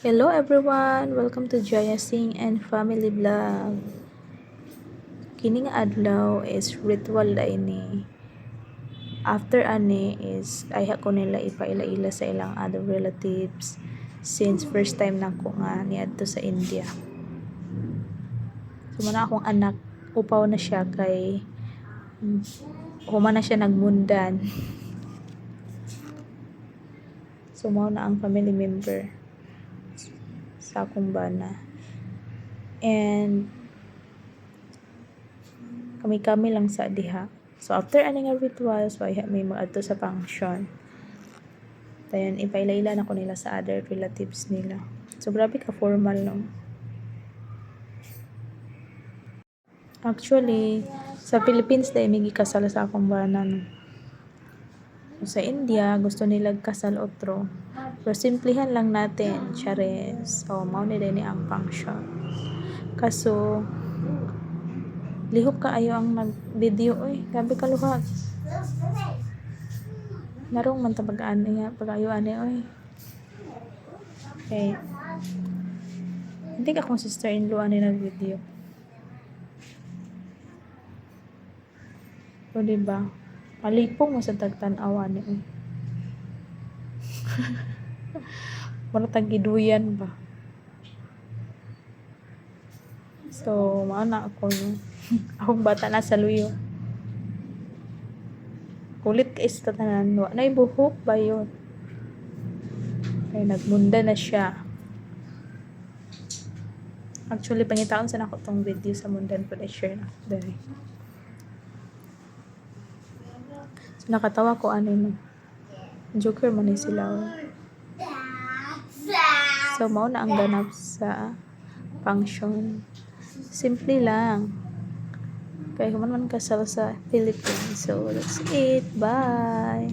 Hello everyone! Welcome to Jaya Singh and Family Vlog. Kining adlaw is ritual da ini. After ani is ay ko nila ipaila-ila sa ilang other relatives since first time na ko nga niadto sa India. So muna akong anak, upaw na siya kay human na siya nagmundan. So mao na ang family member sa akong bana. And kami lang sa diha. So after ani nga ritual, so ay may maadto sa function. Dayon ipaila-ila na ko nila sa other relatives nila. So grabe ka formal no. Actually, sa Philippines dai may gikasal sa akong bana no. So, sa India gusto nila kasal otro. Pero simplihan lang natin, chares. So mao ni din ang function. Kaso lihok kaayo ang nag-video oy, grabe ka luhag. Narong man ta pag-ani nga, pag-ayo ani oy. Okay. Hindi ka akong sister-in-law ani nag-video. O diba? Palipong mo sa tagtanaw ani oy. Mura tag giduyan ba? So, maana ako no. Akong bata na sa luyo. Kulit ka sa tanan. Wa na buhok ba yun? Kaya nagmunda na siya. Actually, pangitaon sa nako tong video sa mundan po na-share na. Dari. So, nakatawa ko ano no. Joker man ni sila. So, mao na ang ganap sa function. Simple lang. Kaya man kasal sa Philippines. So, that's it. Bye!